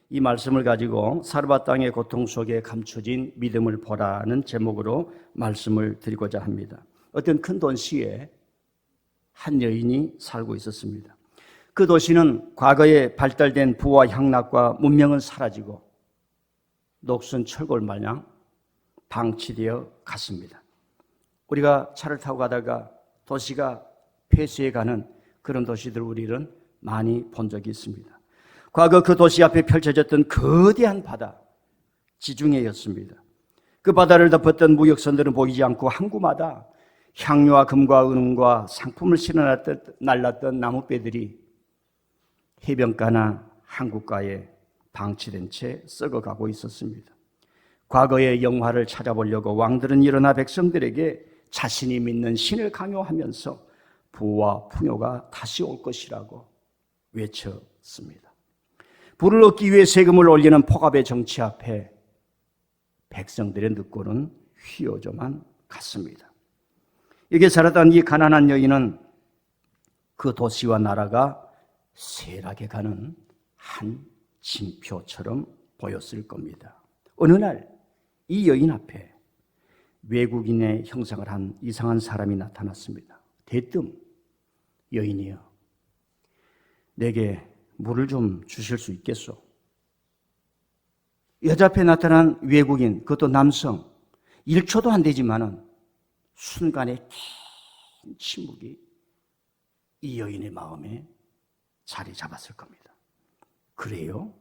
이 말씀을 가지고 사르밧 땅의 고통 속에 감춰진 믿음을 보라는 제목으로 말씀을 드리고자 합니다. 어떤 큰 도시에 한 여인이 살고 있었습니다. 그 도시는 과거에 발달된 부와 향락과 문명은 사라지고 녹슨 철골 마냥 방치되어 갔습니다. 우리가 차를 타고 가다가 도시가 폐쇄해 가는 그런 도시들 우리는 많이 본 적이 있습니다. 과거 그 도시 앞에 펼쳐졌던 거대한 바다, 지중해였습니다. 그 바다를 덮었던 무역선들은 보이지 않고 항구마다 향료와 금과 은과 상품을 실어 날랐던 나무배들이 해변가나 항구가에 방치된 채 썩어가고 있었습니다. 과거의 영화를 찾아보려고 왕들은 일어나 백성들에게 자신이 믿는 신을 강요하면서 부와 풍요가 다시 올 것이라고 외쳤습니다. 부를 얻기 위해 세금을 올리는 폭압의 정치 앞에 백성들의 늑골은 휘어져만 갔습니다. 여기에 살았던 이 가난한 여인은 그 도시와 나라가 쇠락해 가는 한 징표처럼 보였을 겁니다. 어느 날 이 여인 앞에 외국인의 형상을 한 이상한 사람이 나타났습니다. 대뜸 여인이여, 내게 물을 좀 주실 수 있겠소? 여자 앞에 나타난 외국인, 그것도 남성, 1초도 안 되지만은 순간에 긴 침묵이 이 여인의 마음에 자리 잡았을 겁니다. 그래요?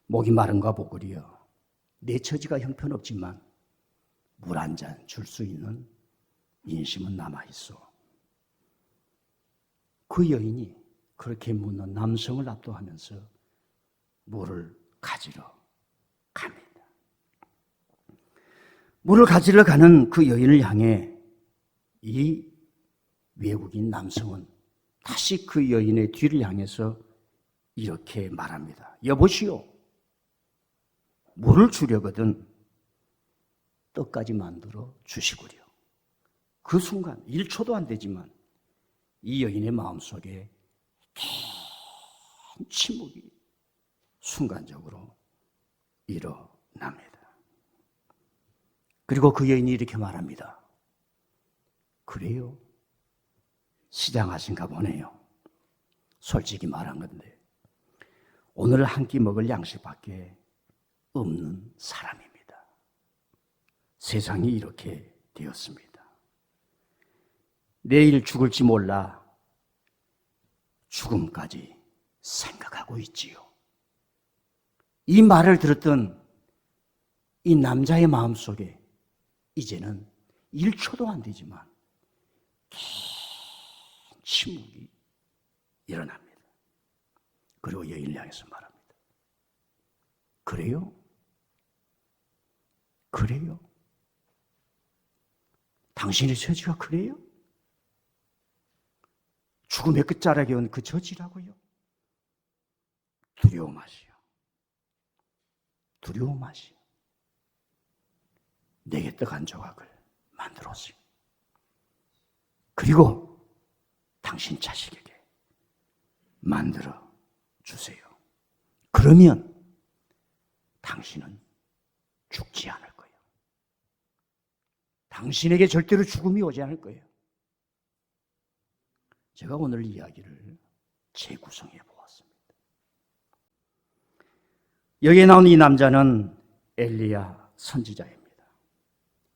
목이 마른가 보구려. 내 처지가 형편없지만 물 한 잔 줄 수 있는 인심은 남아있어. 그 여인이 그렇게 묻는 남성을 압도하면서 물을 가지러 갑니다. 물을 가지러 가는 그 여인을 향해 이 외국인 남성은 다시 그 여인의 뒤를 향해서 이렇게 말합니다. 여보시오, 물을 주려거든 떡까지 만들어 주시구려. 그 순간 1초도 안 되지만 이 여인의 마음속에 긴 침묵이 순간적으로 일어납니다. 그리고 그 여인이 이렇게 말합니다. 그래요? 시장하신가 보네요. 솔직히 말한 건데 오늘 한 끼 먹을 양식밖에 없는 사람입니다. 세상이 이렇게 되었습니다. 내일 죽을지 몰라 죽음까지 생각하고 있지요. 이 말을 들었던 이 남자의 마음속에 이제는 1초도 안 되지만 긴 침묵이 일어납니다. 그리고 여인을 향해서 말합니다. 그래요? 그래요? 당신의 처지가 그래요? 죽음의 끝자락에 온 그 처지라고요? 두려움하시오. 두려움하시오. 내게 떡 한 조각을 만들었어요. 그리고 당신 자식에게 만들어 주세요. 그러면 당신은 죽지 않을 거예요. 당신에게 절대로 죽음이 오지 않을 거예요. 제가 오늘 이야기를 재구성해 보았습니다. 여기에 나온 이 남자는 엘리야 선지자입니다.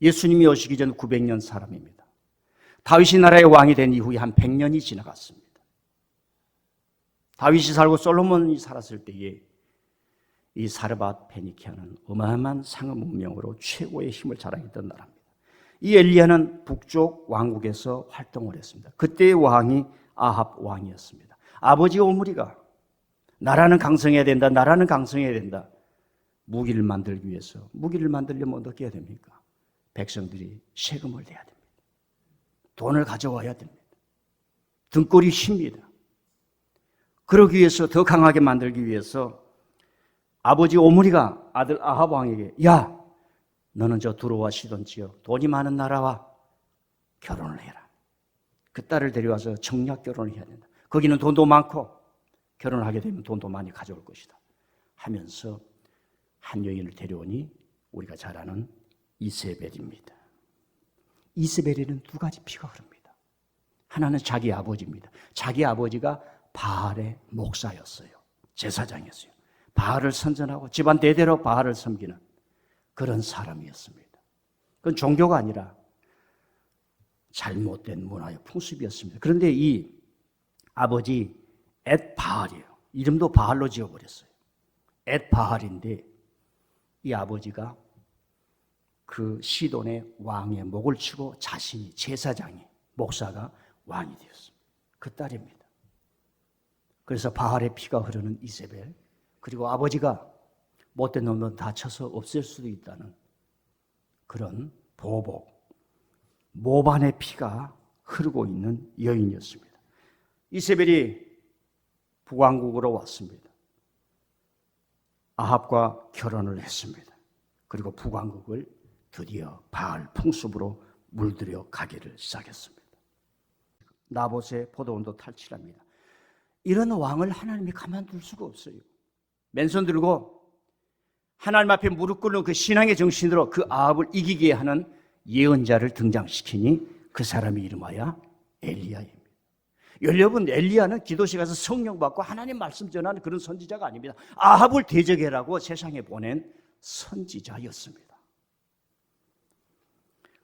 예수님이 오시기 전 900년 사람입니다. 다윗이 나라의 왕이 된 이후에 한 100년이 지나갔습니다. 다윗이 살고 솔로몬이 살았을 때에 이 사르밧 페니키아는 어마어마한 상업 문명으로 최고의 힘을 자랑했던 나라입니다. 이 엘리야는 북쪽 왕국에서 활동을 했습니다. 그때의 왕이 아합 왕이었습니다. 아버지 오므리가 나라는 강성해야 된다, 나라는 강성해야 된다. 무기를 만들기 위해서, 무기를 만들려면 어떻게 해야 됩니까? 백성들이 세금을 내야 됩니다. 돈을 가져와야 됩니다. 등골이 휩니다. 그러기 위해서, 더 강하게 만들기 위해서 아버지 오므리가 아들 아합 왕에게, 야, 너는 저 두로와 시돈 지역 돈이 많은 나라와 결혼을 해라. 그 딸을 데려와서 청약 결혼을 해야 된다. 거기는 돈도 많고 결혼을 하게 되면 돈도 많이 가져올 것이다. 하면서 한 여인을 데려오니 우리가 잘 아는 이세벨입니다. 이세벨에는 두 가지 피가 흐릅니다. 하나는 자기 아버지입니다. 자기 아버지가 바알의 목사였어요. 제사장이었어요. 바알을 선전하고 집안 대대로 바알을 섬기는 그런 사람이었습니다. 그건 종교가 아니라 잘못된 문화의 풍습이었습니다. 그런데 이 아버지 엣바알이에요. 이름도 바알로 지어버렸어요. 엣바알인데 이 아버지가 그 시돈의 왕의 목을 치고 자신이 제사장이 목사가 왕이 되었습니다. 그 딸입니다. 그래서 바알의 피가 흐르는 이세벨, 그리고 아버지가 못된 놈은 다쳐서 없앨 수도 있다는 그런 보복, 모반의 피가 흐르고 있는 여인이었습니다. 이세벨이 북왕국으로 왔습니다. 아합과 결혼을 했습니다. 그리고 북왕국을 드디어 바알 풍습으로 물들여 가기를 시작했습니다. 나봇의 포도원도 탈취합니다. 이런 왕을 하나님이 가만둘 수가 없어요. 맨손 들고 하나님 앞에 무릎 꿇는 그 신앙의 정신으로 그 아합을 이기게 하는 예언자를 등장시키니 그 사람의 이름하여 엘리야입니다. 여러분, 엘리야는 기도실 가서 성령 받고 하나님 말씀 전하는 그런 선지자가 아닙니다. 아합을 대적해라고 세상에 보낸 선지자였습니다.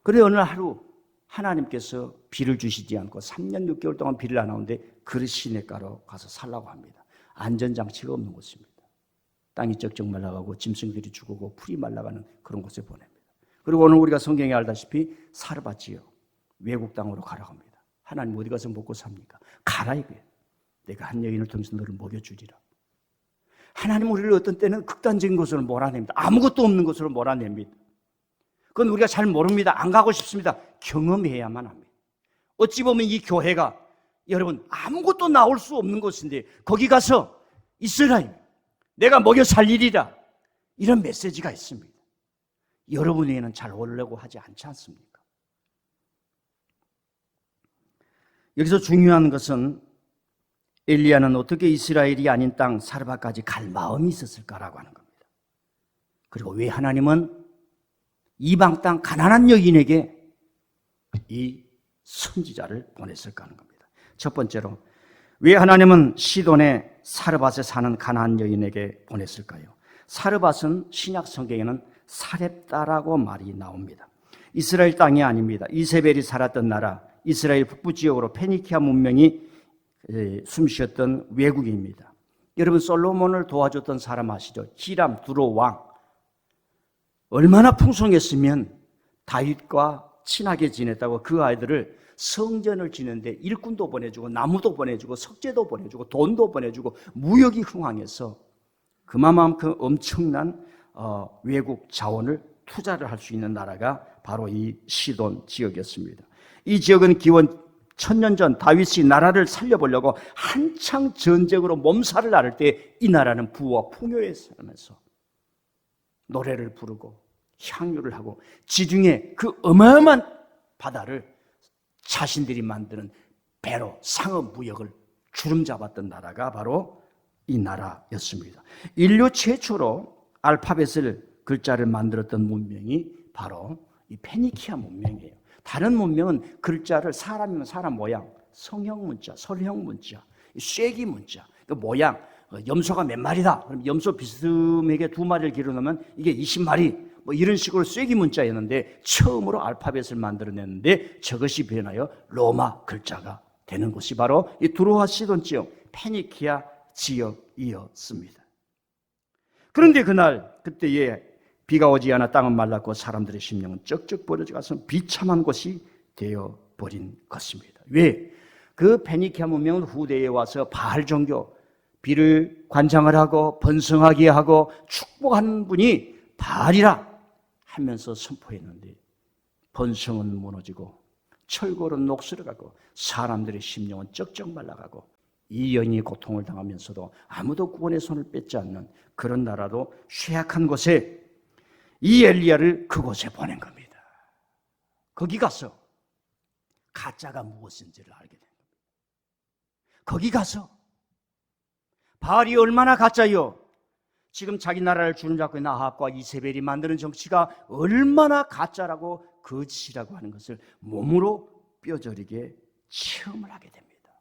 그래 어느 하루 하나님께서 비를 주시지 않고 3년 6개월 동안 비를 안 오는데 그 시냇가로 가서 살라고 합니다. 안전장치가 없는 곳입니다. 땅이 쩍쩍 말라가고 짐승들이 죽고 풀이 말라가는 그런 곳에 보냅니다. 그리고 오늘 우리가 성경에 알다시피 사르밧지요, 외국 땅으로 가라고 합니다. 하나님 어디 가서 먹고 삽니까? 가라 이거예요. 내가 한 여인을 통해서 너를 먹여주리라. 하나님 우리를 어떤 때는 극단적인 곳으로 몰아냅니다. 아무것도 없는 곳으로 몰아냅니다. 그건 우리가 잘 모릅니다. 안 가고 싶습니다. 경험해야만 합니다. 어찌 보면 이 교회가 여러분 아무것도 나올 수 없는 곳인데 거기 가서 있으라, 내가 먹여 살리리라, 이런 메시지가 있습니다. 여러분에게는 잘 오려고 하지 않지 않습니까? 여기서 중요한 것은 엘리야는 어떻게 이스라엘이 아닌 땅 사르밧까지 갈 마음이 있었을까라고 하는 겁니다. 그리고 왜 하나님은 이방 땅 가난한 여인에게 이 선지자를 보냈을까 하는 겁니다. 첫 번째로, 왜 하나님은 시돈의 사르밧에 사는 가난한 여인에게 보냈을까요? 사르밧은 신약 성경에는 사렙다라고 말이 나옵니다. 이스라엘 땅이 아닙니다. 이세벨이 살았던 나라, 이스라엘 북부 지역으로 페니키아 문명이 숨쉬었던 외국입니다. 여러분, 솔로몬을 도와줬던 사람 아시죠? 히람 두로 왕. 얼마나 풍성했으면 다윗과 친하게 지냈다고 그 아이들을 성전을 지는데 일꾼도 보내주고 나무도 보내주고 석재도 보내주고 돈도 보내주고 무역이 흥황해서 그만큼 엄청난 외국 자원을 투자를 할 수 있는 나라가 바로 이 시돈 지역이었습니다. 이 지역은 기원 1000년 전 다윗이 나라를 살려보려고 한창 전쟁으로 몸살을 앓을 때 이 나라는 부와 풍요에 살면서 노래를 부르고 향유를 하고 지중해 그 어마어마한 바다를 자신들이 만드는 배로 상업 무역을 주름잡았던 나라가 바로 이 나라였습니다. 인류 최초로 알파벳을 글자를 만들었던 문명이 바로 이 페니키아 문명이에요. 다른 문명은 글자를 사람이면 사람 모양, 성형 문자, 설형 문자, 쐐기 문자, 그 모양, 염소가 몇 마리다. 그럼 염소 비스듬하게 2마리를 기르면 이게 20마리. 뭐 이런 식으로 쐐기 문자였는데 처음으로 알파벳을 만들어냈는데 저것이 변하여 로마 글자가 되는 곳이 바로 이 두로와 시돈 지역, 페니키아 지역이었습니다. 그런데 그때에 비가 오지 않아 땅은 말랐고 사람들의 심령은 쩍쩍 벌어져가서 비참한 곳이 되어버린 것입니다. 왜? 그 페니키아 문명은 후대에 와서 바알 종교, 비를 관장을 하고 번성하게 하고 축복하는 분이 바알이라 하면서 선포했는데 번성은 무너지고 철골은 녹슬어가고 사람들의 심령은 쩍쩍 말라가고 이 여인이 고통을 당하면서도 아무도 구원의 손을 뺏지 않는 그런 나라도 쇠약한 곳에 이 엘리야를 그곳에 보낸 겁니다. 거기 가서 가짜가 무엇인지를 알게 된 겁니다. 거기 가서 바알이 얼마나 가짜요? 지금 자기 나라를 주름잡고 있는 아합과 이세벨이 만드는 정치가 얼마나 가짜라고 거짓이라고 하는 것을 몸으로 뼈저리게 체험을 하게 됩니다.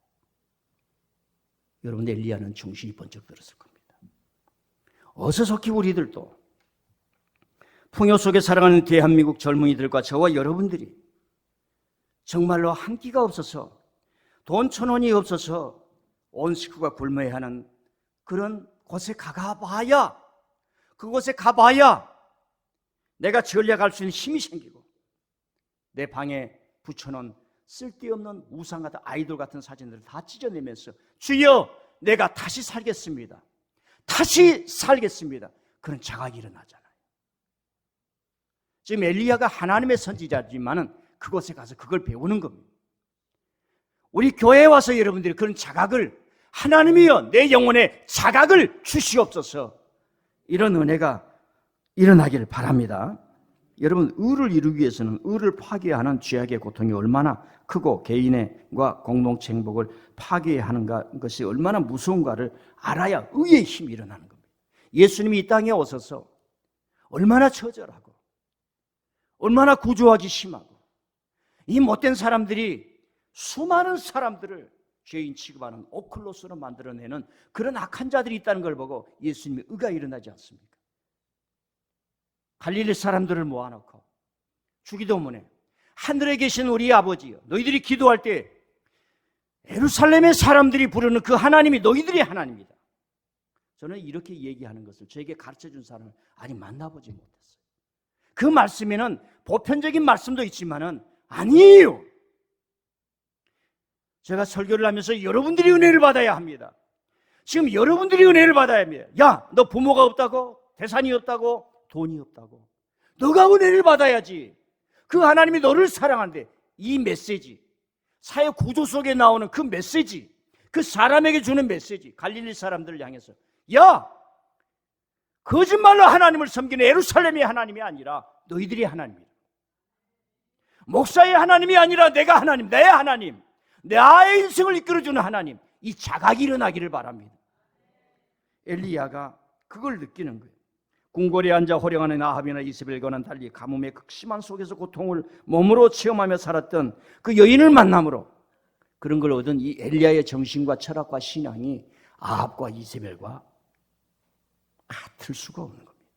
여러분, 엘리야는 정신이 번쩍 들었을 겁니다. 어서 속히 우리들도 풍요 속에 살아가는 대한민국 젊은이들과 저와 여러분들이 정말로 한 끼가 없어서 돈 1,000원이 없어서 온 식구가 굶어야 하는 그런 곳에 가봐야, 그곳에 가봐야 내가 전략할 수 있는 힘이 생기고 내 방에 붙여놓은 쓸데없는 우상 같은 아이돌 같은 사진들을 다 찢어내면서 주여 내가 다시 살겠습니다, 다시 살겠습니다, 그런 자각이 일어나잖아요. 지금 엘리야가 하나님의 선지자지만은 그곳에 가서 그걸 배우는 겁니다. 우리 교회에 와서 여러분들이 그런 자각을, 하나님이여 내 영혼에 자각을 주시옵소서, 이런 은혜가 일어나기를 바랍니다. 여러분, 의를 이루기 위해서는 의를 파괴하는 죄악의 고통이 얼마나 크고 개인과 공동체 행복을 파괴하는 것이 얼마나 무서운가를 알아야 의의 힘이 일어나는 겁니다. 예수님이 이 땅에 오셔서 얼마나 처절하고 얼마나 구조하기 심하고 이 못된 사람들이 수많은 사람들을 죄인 취급하는 오클로스로 만들어내는 그런 악한 자들이 있다는 걸 보고 예수님의 의가 일어나지 않습니까? 갈릴리 사람들을 모아놓고 주기도문에 하늘에 계신 우리 아버지여, 너희들이 기도할 때 예루살렘의 사람들이 부르는 그 하나님이 너희들의 하나님이다. 저는 이렇게 얘기하는 것을 저에게 가르쳐준 사람을 아직 만나보지 못했어요. 그 말씀에는 보편적인 말씀도 있지만은 아니에요. 제가 설교를 하면서 여러분들이 은혜를 받아야 합니다. 지금 여러분들이 은혜를 받아야 합니다. 야, 너 부모가 없다고? 재산이 없다고? 돈이 없다고? 너가 은혜를 받아야지. 그 하나님이 너를 사랑하는데 이 메시지, 사회 구조 속에 나오는 그 메시지, 그 사람에게 주는 메시지, 갈릴리 사람들을 향해서 야, 거짓말로 하나님을 섬기는 예루살렘의 하나님이 아니라 너희들이 하나님이다. 목사의 하나님이 아니라 내가 하나님, 내 하나님, 나의 인생을 이끌어주는 하나님, 이 자각이 일어나기를 바랍니다. 엘리야가 그걸 느끼는 거예요. 궁궐에 앉아 호령하는 아합이나 이세벨과는 달리 가뭄의 극심한 속에서 고통을 몸으로 체험하며 살았던 그 여인을 만남으로 그런 걸 얻은 이 엘리야의 정신과 철학과 신앙이 아합과 이세벨과 같을 수가 없는 겁니다.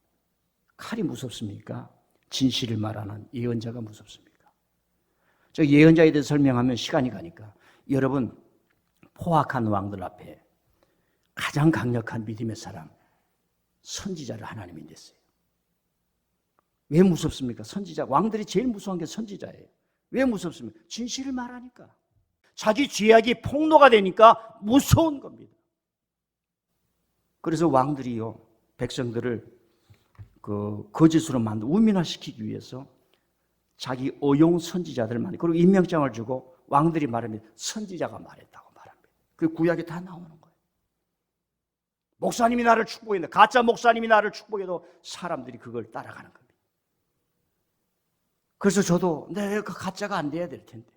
칼이 무섭습니까? 진실을 말하는 예언자가 무섭습니까? 저 예언자에 대해서 설명하면 시간이 가니까 여러분, 포악한 왕들 앞에 가장 강력한 믿음의 사람, 선지자를 하나님이 냈어요. 왜 무섭습니까? 선지자, 왕들이 제일 무서운 게 선지자예요. 왜 무섭습니까? 진실을 말하니까. 자기 죄악이 폭로가 되니까 무서운 겁니다. 그래서 왕들이요, 백성들을 거짓으로 우민화시키기 위해서 자기 어용 선지자들을 많이, 그리고 임명장을 주고 왕들이 말하면 선지자가 말했다고 말합니다. 그 구약에 다 나오는 거예요. 목사님이 나를 축복했는데, 가짜 목사님이 나를 축복해도 사람들이 그걸 따라가는 겁니다. 그래서 저도 내가 가짜가 안 돼야 될 텐데,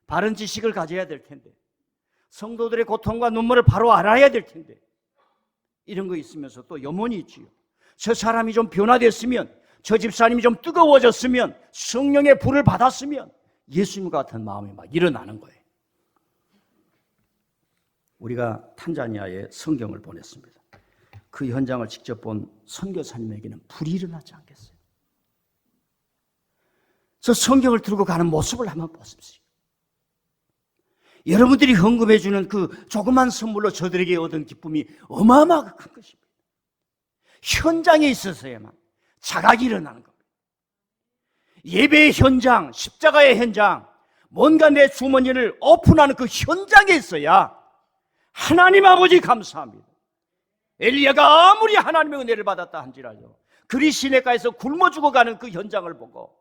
바른 지식을 가져야 될 텐데, 성도들의 고통과 눈물을 바로 알아야 될 텐데, 이런 거 있으면서 또 염원이 있지요. 저 사람이 좀 변화됐으면, 저 집사님이 좀 뜨거워졌으면, 성령의 불을 받았으면 예수님과 같은 마음이 막 일어나는 거예요. 우리가 탄자니아에 성경을 보냈습니다. 그 현장을 직접 본 선교사님에게는 불이 일어나지 않겠어요? 저 성경을 들고 가는 모습을 한번 보십시오. 여러분들이 헌금해 주는 그 조그만 선물로 저들에게 얻은 기쁨이 어마어마하게 큰 것입니다. 현장에 있어서야만 자각이 일어나는 겁니다. 예배의 현장, 십자가의 현장, 뭔가 내 주머니를 오픈하는 그 현장에 있어야 하나님 아버지 감사합니다. 엘리야가 아무리 하나님의 은혜를 받았다 한지라도 그리 시내가에서 굶어 죽어가는 그 현장을 보고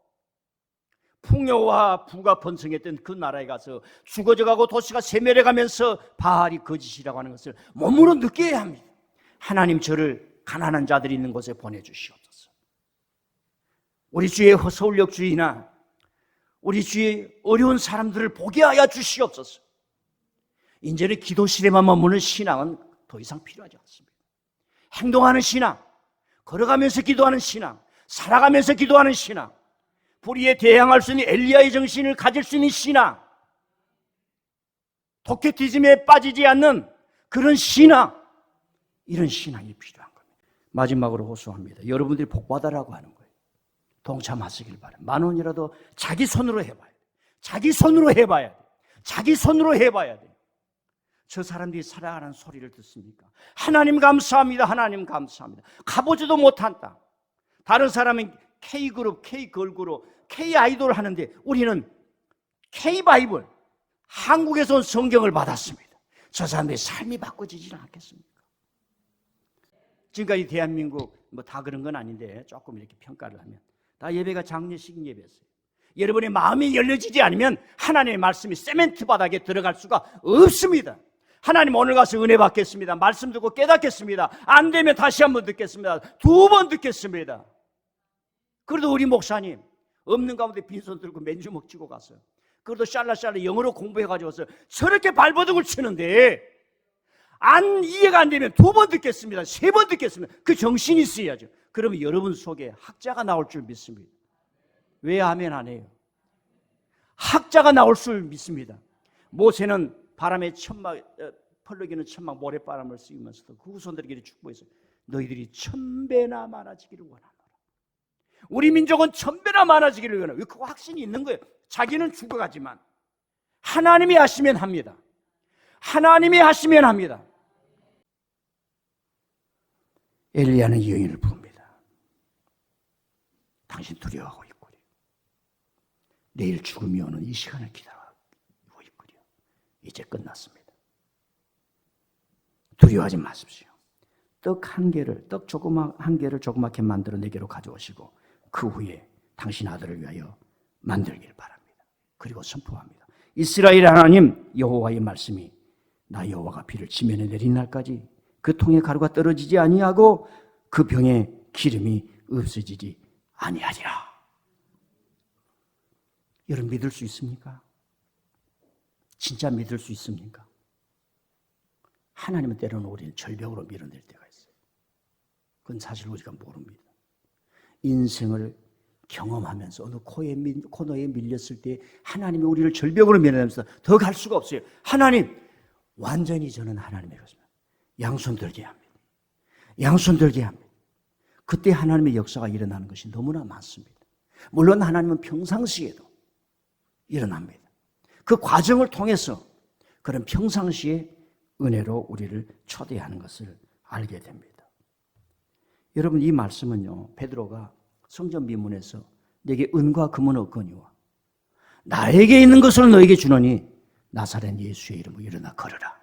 풍요와 부가 번성했던 그 나라에 가서 죽어져가고 도시가 세멸해가면서 바알이 거짓이라고 하는 것을 몸으로 느껴야 합니다. 하나님, 저를 가난한 자들이 있는 곳에 보내주시옵소서. 우리 주의 서울역 주의나 우리 주의 어려운 사람들을 보게 하여 주시옵소서. 이제는 기도실에만 머무는 신앙은 더 이상 필요하지 않습니다. 행동하는 신앙, 걸어가면서 기도하는 신앙, 살아가면서 기도하는 신앙, 불의에 대항할 수 있는 엘리야의 정신을 가질 수 있는 신앙, 도케티즘에 빠지지 않는 그런 신앙, 이런 신앙이 필요한 겁니다. 마지막으로 호소합니다. 여러분들이 복받아라고 하는 거예요. 동참하시길 바랍니다. 10,000원이라도 자기 손으로 해봐야 돼. 자기 손으로 해봐야 돼. 자기 손으로 해봐야 돼. 저 사람들이 살아가는 소리를 듣습니까? 하나님 감사합니다. 하나님 감사합니다. 가보지도 못한 땅. 다른 사람은 K그룹, K걸그룹, K아이돌을 하는데 우리는 K바이블, 한국에서 온 성경을 받았습니다. 저 사람들의 삶이 바꿔지지는 않겠습니까? 지금까지 대한민국 뭐 다 그런 건 아닌데 조금 이렇게 평가를 하면 다 예배가 장례식 예배였어요. 여러분의 마음이 열려지지 않으면 하나님의 말씀이 세멘트 바닥에 들어갈 수가 없습니다. 하나님 오늘 가서 은혜 받겠습니다. 말씀 듣고 깨닫겠습니다. 안 되면 다시 한번 듣겠습니다. 2번 듣겠습니다. 그래도 우리 목사님 없는 가운데 빈손 들고 맨주먹 쥐고 갔어요. 그래도 샬라샬라 영어로 공부해가지고서 저렇게 발버둥을 치는데 안 이해가 안 되면 2번 듣겠습니다. 3번 듣겠습니다. 그 정신이 있어야죠. 그러면 여러분 속에 학자가 나올 줄 믿습니다. 왜 아멘 안 해요? 학자가 나올 줄 믿습니다. 모세는 바람에 펄럭이는 천막 모래바람을 씌우면서도 그 후손들에게 축복해서 너희들이 1000배나 많아지기를 원하노라. 우리 민족은 1000배나 많아지기를 원하노라. 왜 그거 확신이 있는 거예요? 자기는 죽어가지만 하나님이 하시면 합니다. 하나님이 하시면 합니다. 엘리야는 이 여인을 부릅니다. 당신 두려워하고 있구려. 내일 죽음이 오는 이 시간을 기다리고 있구려. 이제 끝났습니다. 두려워하지 마십시오. 떡 한 개를 조그맣게 만들어 내게로 가져오시고 그 후에 당신 아들을 위하여 만들길 바랍니다. 그리고 선포합니다. 이스라엘 하나님 여호와의 말씀이 나 여호와가 비를 지면에 내린 날까지 그 통에 가루가 떨어지지 아니하고 그 병에 기름이 없어지지 아니하리라. 여러분 믿을 수 있습니까? 진짜 믿을 수 있습니까? 하나님은 때로는 우리를 절벽으로 밀어낼 때가 있어요. 그건 사실 우리가 모릅니다. 인생을 경험하면서 어느 코너에 밀렸을 때 하나님이 우리를 절벽으로 밀어내면서 더 갈 수가 없어요. 하나님, 완전히 저는 하나님의 것입니다. 양손 들게 합니다. 양손 들게 합니다. 그때 하나님의 역사가 일어나는 것이 너무나 많습니다. 물론 하나님은 평상시에도 일어납니다. 그 과정을 통해서 그런 평상시에 은혜로 우리를 초대하는 것을 알게 됩니다. 여러분 이 말씀은요, 베드로가 성전 비문에서 내게 은과 금은 없거니와 나에게 있는 것을 너에게 주노니 나사렛 예수의 이름으로 일어나 걸으라.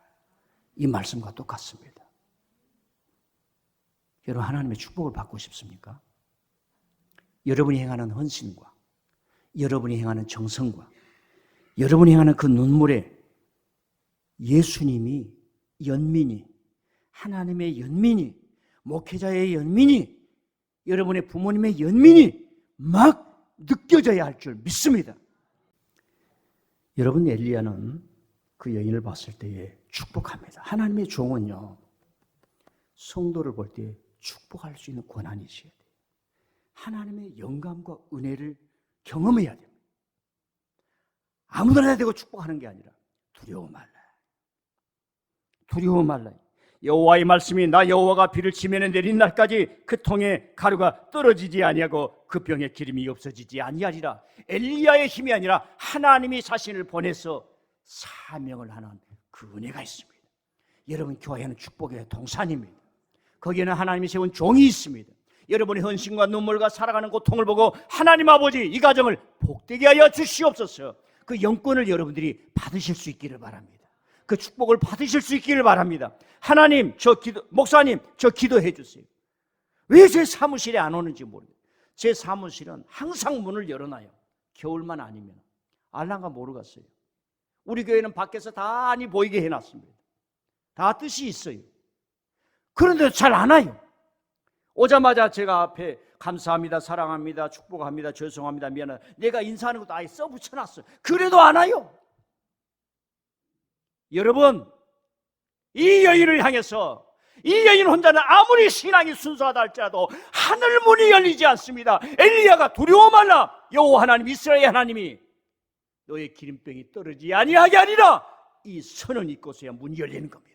이 말씀과 똑같습니다. 여러분 하나님의 축복을 받고 싶습니까? 여러분이 행하는 헌신과 여러분이 행하는 정성과 여러분이 행하는 그 눈물에 예수님이 연민이, 하나님의 연민이, 목회자의 연민이, 여러분의 부모님의 연민이 막 느껴져야 할 줄 믿습니다. 여러분 엘리야는 그 여인을 봤을 때에 축복합니다. 하나님의 종은요, 성도를 볼 때 축복할 수 있는 권한이 있어야 돼요. 하나님의 영감과 은혜를 경험해야 됩니다. 아무나 되고 축복하는 게 아니라 두려워 말라. 두려워 말라. 여호와의 말씀이 나 여호와가 비를 지면에 내린 날까지 그 통에 가루가 떨어지지 아니하고 그 병에 기름이 없어지지 아니하리라. 엘리야의 힘이 아니라 하나님이 자신을 보내서 사명을 하는 그 은혜가 있습니다. 여러분 교회는 축복의 동산입니다. 거기에는 하나님이 세운 종이 있습니다. 여러분의 헌신과 눈물과 살아가는 고통을 보고 하나님 아버지 이 가정을 복되게 하여 주시옵소서. 그 영권을 여러분들이 받으실 수 있기를 바랍니다. 그 축복을 받으실 수 있기를 바랍니다. 하나님, 목사님, 저 기도해 주세요. 왜 제 사무실에 안 오는지 모르겠어요. 제 사무실은 항상 문을 열어놔요. 겨울만 아니면. 알란가 모르겠어요. 우리 교회는 밖에서 다 안이 보이게 해놨습니다. 다 뜻이 있어요. 그런데 잘 안 와요. 오자마자 제가 앞에 감사합니다, 사랑합니다, 축복합니다, 죄송합니다, 미안합니다. 내가 인사하는 것도 아예 써붙여놨어요. 그래도 안 와요. 여러분, 이 여인을 향해서 이 여인 혼자는 아무리 신앙이 순수하다 할지라도 하늘 문이 열리지 않습니다. 엘리야가 두려워 말라. 여호와 하나님, 이스라엘 하나님이 너의 기름병이 떨어지지 아니하게 하리라. 이 선언이 있고서야 문이 열리는 겁니다.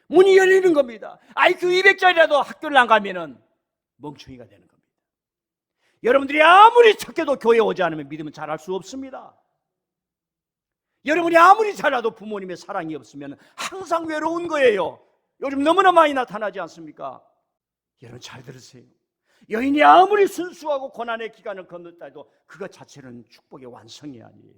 문이 열리는 겁니다. IQ 200짜리라도 학교를 안 가면은 멍청이가 되는 겁니다. 여러분들이 아무리 착해도 교회 오지 않으면 믿음은 자랄 수 없습니다. 여러분이 아무리 잘해도 부모님의 사랑이 없으면 항상 외로운 거예요. 요즘 너무나 많이 나타나지 않습니까? 여러분 잘 들으세요. 여인이 아무리 순수하고 고난의 기간을 건넜다 해도 그것 자체는 축복의 완성이 아니에요.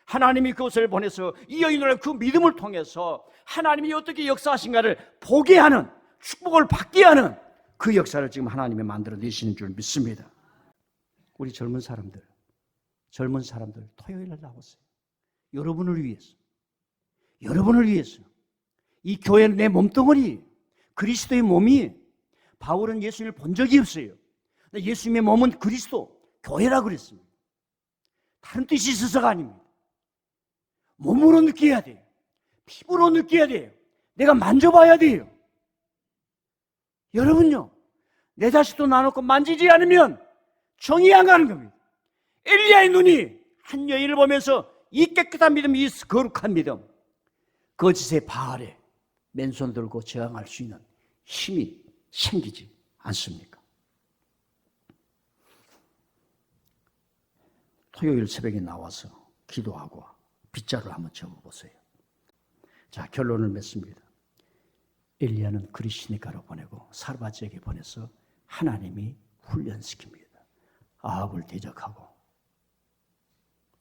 하나님이 그것을 보내서 이 여인을 그 믿음을 통해서 하나님이 어떻게 역사하신가를 보게 하는, 축복을 받게 하는 그 역사를 지금 하나님이 만들어내시는 줄 믿습니다. 우리 젊은 사람들 토요일날 나오세요. 여러분을 위해서 이 교회는 내 몸뚱어리, 그리스도의 몸이, 바울은 예수님을 본 적이 없어요. 예수님의 몸은 그리스도, 교회라 그랬습니다. 다른 뜻이 있어서가 아닙니다. 몸으로 느껴야 돼요. 피부로 느껴야 돼요. 내가 만져봐야 돼요. 여러분요, 내 자식도 나놓고 만지지 않으면 정이 안 가는 겁니다. 엘리야의 눈이 한 여인을 보면서 이 깨끗한 믿음, 이 거룩한 믿음, 거짓의 바알에 맨손 들고 저항할 수 있는 힘이 생기지 않습니까? 토요일 새벽에 나와서 기도하고 빗자루를 한번 접어보세요. 자, 결론을 맺습니다. 엘리야는 그리시니가로 보내고 사르밧에게 보내서 하나님이 훈련시킵니다. 아합을 대적하고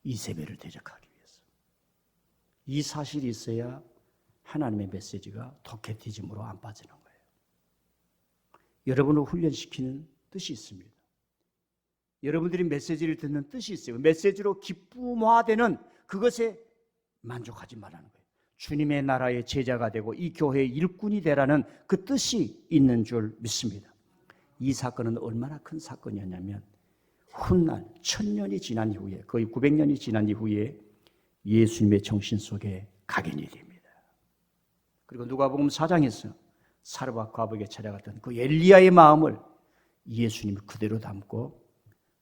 이세벨을 대적하기 위해서. 이 사실이 있어야 하나님의 메시지가 도케티즘으로 안 빠지는 거예요. 여러분을 훈련시키는 뜻이 있습니다. 여러분들이 메시지를 듣는 뜻이 있어요. 메시지로 기쁨화되는 그것에 만족하지 말라는 거예요. 주님의 나라의 제자가 되고 이 교회의 일꾼이 되라는 그 뜻이 있는 줄 믿습니다. 이 사건은 얼마나 큰 사건이었냐면 훗날 1000년이 지난 이후에, 거의 900년이 지난 이후에 예수님의 정신 속에 각인이 됩니다. 그리고 누가복음 4장에서 사르밧 과부에게 찾아갔던 그 엘리야의 마음을 예수님이 그대로 담고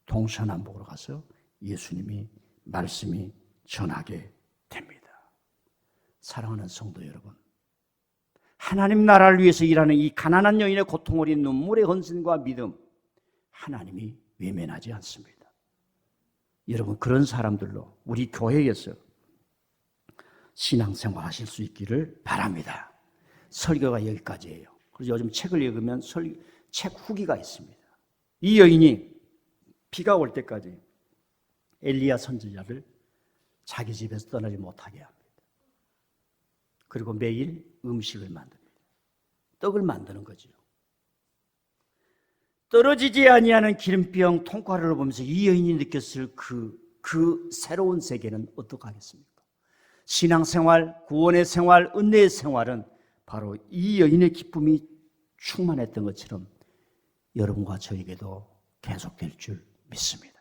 동서남북으로 가서 예수님이 말씀이 전하게 됩니다. 사랑하는 성도 여러분, 하나님 나라를 위해서 일하는 이 가난한 여인의 고통 어린 눈물의 헌신과 믿음, 하나님이 외면하지 않습니다. 여러분, 그런 사람들로 우리 교회에서 신앙생활 하실 수 있기를 바랍니다. 설교가 여기까지예요. 그래서 요즘 책을 읽으면 책 후기가 있습니다. 이 여인이 비가 올 때까지 엘리야 선지자를 자기 집에서 떠나지 못하게 합니다. 그리고 매일 음식을 만듭니다. 떡을 만드는 거죠. 떨어지지 아니하는 기름병 통과를 보면서 이 여인이 느꼈을 그 새로운 세계는 어떡하겠습니까? 신앙생활, 구원의 생활, 은혜의 생활은 바로 이 여인의 기쁨이 충만했던 것처럼 여러분과 저에게도 계속될 줄 믿습니다.